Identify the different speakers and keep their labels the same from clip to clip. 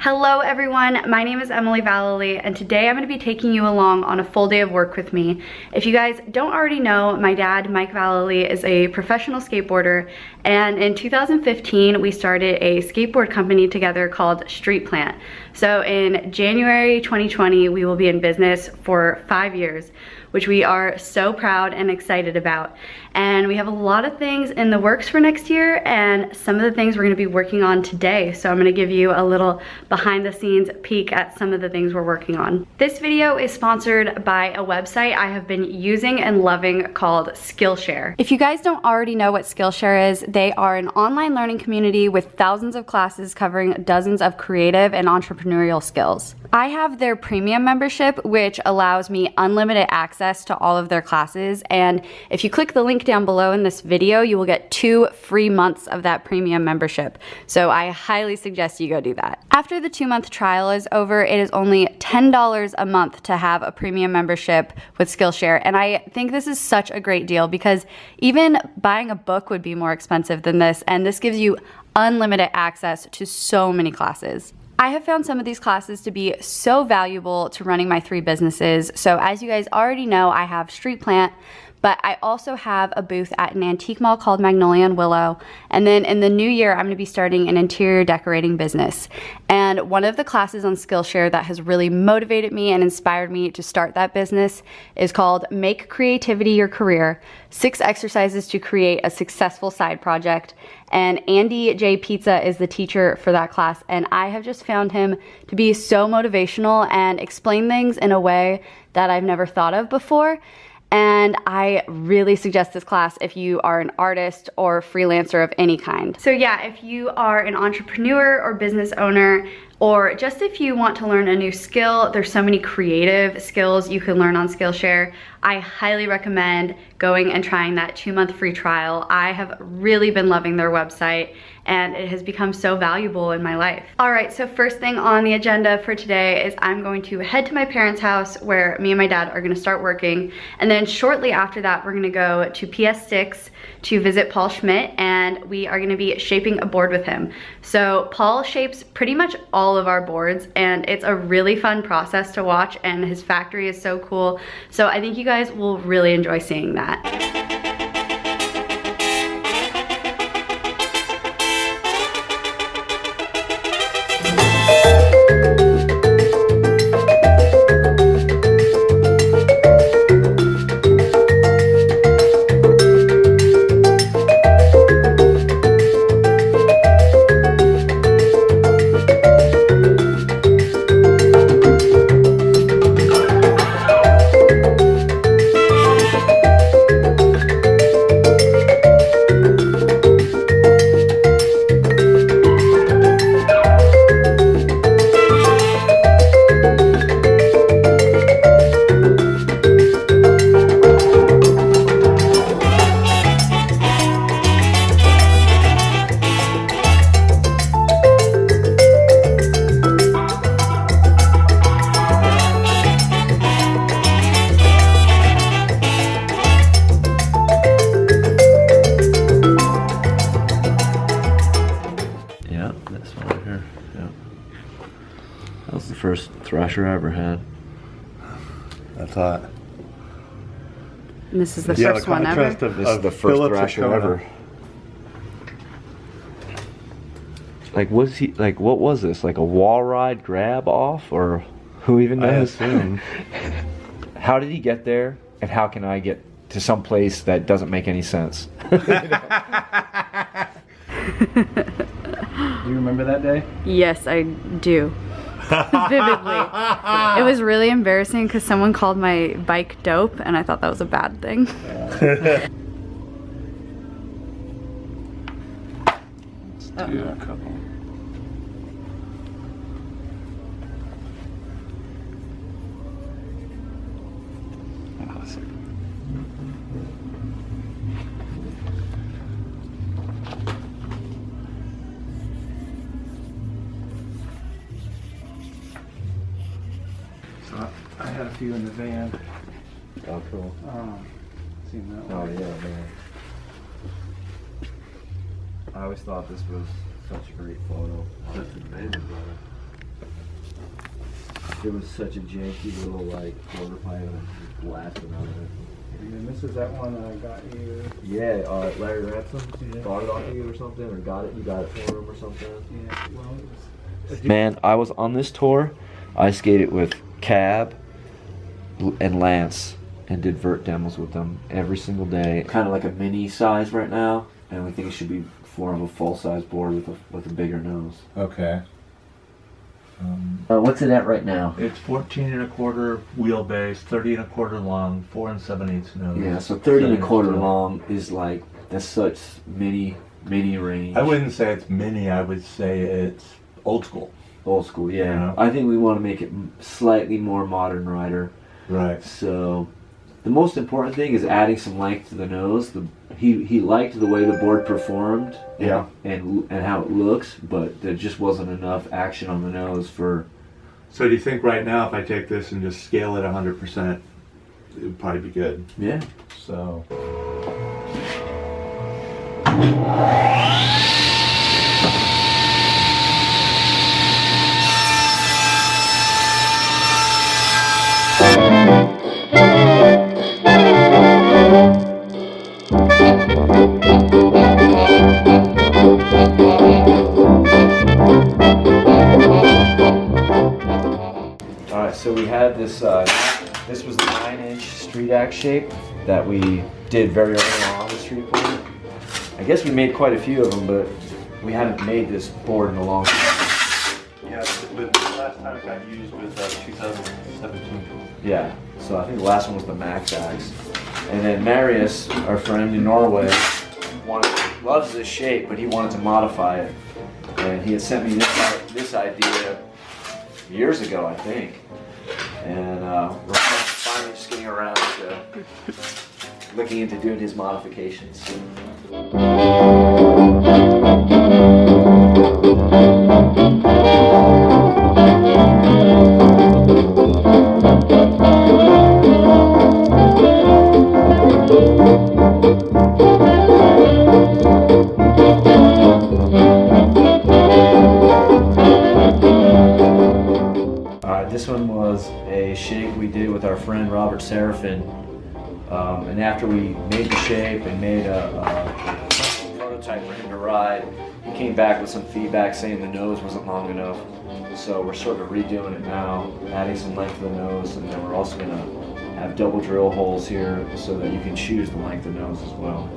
Speaker 1: Hello everyone, my name is Emily Vallely, and today I'm going to be taking you along on a full day of work with me. If you guys don't already know, my dad, Mike Vallely, is a professional skateboarder, and in 2015 we started a skateboard company together called Street Plant. So in January 2020 we will be in business for 5 years, which we are so proud and excited about. And we have a lot of things in the works for next year, and some of the things we're gonna be working on today. So I'm gonna give you a little behind the scenes peek at some of the things we're working on. This video is sponsored by a website I have been using and loving called Skillshare. If you guys don't already know what Skillshare is, they are an online learning community with thousands of classes covering dozens of creative and entrepreneurial skills. I have their premium membership, which allows me unlimited access to all of their classes, and if you click the link down below in this video, you will get 2 free months of that premium membership. So I highly suggest you go do that. After the 2-month trial is over, it is only $10 a month to have a premium membership with Skillshare, and I think this is such a great deal because even buying a book would be more expensive than this, and this gives you unlimited access to so many classes. I have found some of these classes to be so valuable to running my 3 businesses. So as you guys already know, I have Street Plant, but I also have a booth at an antique mall called Magnolia and Willow. And then in the new year, I'm gonna be starting an interior decorating business. And one of the classes on Skillshare that has really motivated me and inspired me to start that business is called Make Creativity Your Career: 6 exercises to create a successful side project. And Andy J. Pizza is the teacher for that class, and I have just found him to be so motivational and explain things in a way that I've never thought of before. And I really suggest this class if you are an artist or freelancer of any kind. So yeah, if you are an entrepreneur or business owner, or just if you want to learn a new skill, there's so many creative skills you can learn on Skillshare. I highly recommend going and trying that 2-month free trial. I have really been loving their website, and it has become so valuable in my life. All right, so first thing on the agenda for today is I'm going to head to my parents' house where me and my dad are gonna start working, and then shortly after that, we're gonna go to PS Stix to visit Paul Schmitt, and we are gonna be shaping a board with him. So Paul shapes pretty much all of our boards, and it's a really fun process to watch, and his factory is so cool. So I think you guys will really enjoy seeing that.
Speaker 2: First thrasher I ever had.
Speaker 3: That's hot.
Speaker 1: And this is the first one ever.
Speaker 2: This is the first thrasher ever. Like, was he like? What was this? Like a wall ride grab off, or who even knows?
Speaker 3: I assume.
Speaker 2: How did he get there, and how can I get to some place that doesn't make any sense?
Speaker 4: Do you remember that day?
Speaker 1: Yes, I do. Vividly. It was really embarrassing because someone called my bike dope, and I thought that was a bad thing.
Speaker 4: Let's do a couple. I had a few in the van.
Speaker 2: Oh, cool.
Speaker 4: Seen that
Speaker 2: Oh,
Speaker 4: one.
Speaker 2: yeah, man. I always thought this was such a great photo.
Speaker 3: That's amazing, brother.
Speaker 2: There was such a janky little like quarter pipe and blasting out of it.
Speaker 4: And this is that one I got you.
Speaker 2: Yeah, Larry Ransom bought it off you or something, or got it. You got it for him or something.
Speaker 4: Yeah, well, it was.
Speaker 2: Man, I was on this tour. I skated with Cab and Lance and did vert demos with them every single day. Kind of like a mini size right now, and we think it should be more of a full size board with a bigger nose.
Speaker 3: Okay.
Speaker 2: What's it at right now?
Speaker 5: It's 14 and a quarter wheelbase, 30 and a quarter long, 4 7/8 nose.
Speaker 2: Yeah, so 30 and a quarter
Speaker 5: 7/8
Speaker 2: long is like, that's such mini range.
Speaker 5: I wouldn't say it's mini, I would say it's old school.
Speaker 2: Old school, yeah.
Speaker 5: Yeah.
Speaker 2: I think we want to make it slightly more modern rider.
Speaker 5: Right.
Speaker 2: So the most important thing is adding some length to the nose. He liked the way the board performed,
Speaker 5: Yeah.
Speaker 2: and how it looks, but there just wasn't enough action on the nose for.
Speaker 5: So do you think right now if I take this and just scale it 100%, it would probably be good?
Speaker 2: Yeah.
Speaker 5: So.
Speaker 2: Alright, so we had this, this was the 9-inch street axe shape that we did very early on the street board. I guess we made quite a few of them, but we hadn't made this board in a long time.
Speaker 5: Yeah, but the last time it got used was 2017.
Speaker 2: Yeah, so I think the last one was the Max Axe. And then Marius, our friend in Norway, loves this shape, but he wanted to modify it. And he had sent me this idea years ago, I think. And we're finally just getting around to looking into doing his modifications. This one was a shape we did with our friend Robert Serafin, and after we made the shape and made a prototype for him to ride, he came back with some feedback saying the nose wasn't long enough. So we're sort of redoing it now, adding some length to the nose, and then we're also going to have double drill holes here so that you can choose the length of nose as well.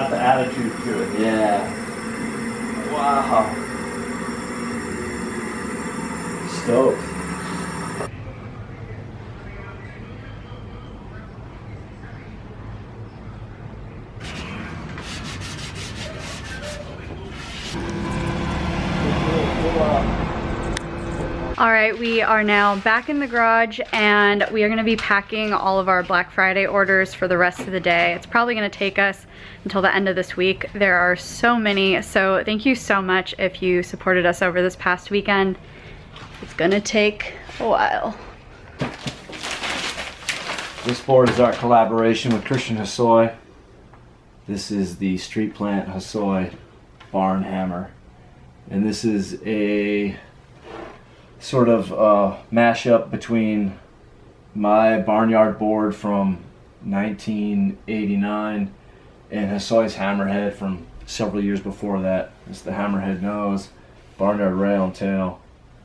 Speaker 5: got the attitude to it.
Speaker 2: Yeah. Wow. Stoked.
Speaker 1: All right, we are now back in the garage and we are gonna be packing all of our Black Friday orders for the rest of the day. It's probably gonna take us until the end of this week. There are so many, so thank you so much if you supported us over this past weekend. It's gonna take a while.
Speaker 2: This board is our collaboration with Christian Hosoi. This is the Street Plant Hosoi barn hammer. And this is a sort of mashup between my barnyard board from 1989 and Hosoi's hammerhead from several years before that. It's the hammerhead nose, barnyard rail and tail,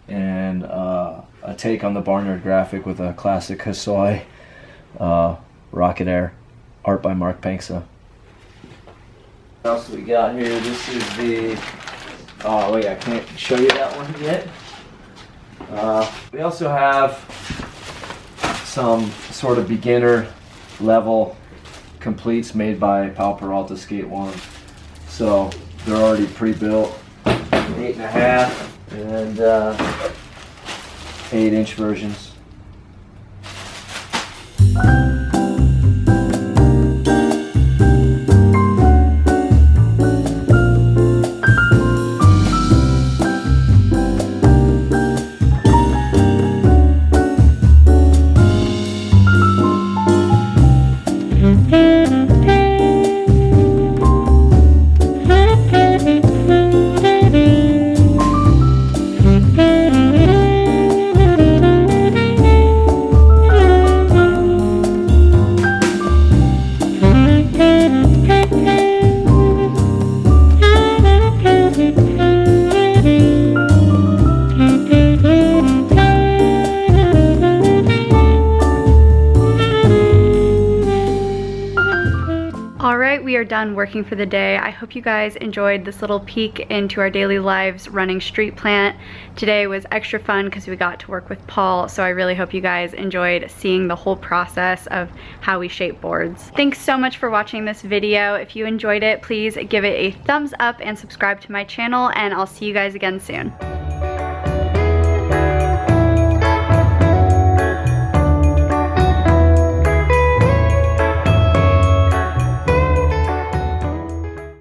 Speaker 2: and a take on the barnyard graphic with a classic Hosoi Rocket Air, art by Mark Panksa. What else we got here? This is the, oh wait, I can't show you that one yet. We also have some sort of beginner level completes made by Pal Peralta Skate One. So they're already pre-built, 8.5 and 8-inch versions.
Speaker 1: We are done working for the day. I hope you guys enjoyed this little peek into our daily lives running Street Plant. Today was extra fun because we got to work with Paul, so I really hope you guys enjoyed seeing the whole process of how we shape boards. Thanks so much for watching this video. If you enjoyed it, please give it a thumbs up and subscribe to my channel, and I'll see you guys again soon.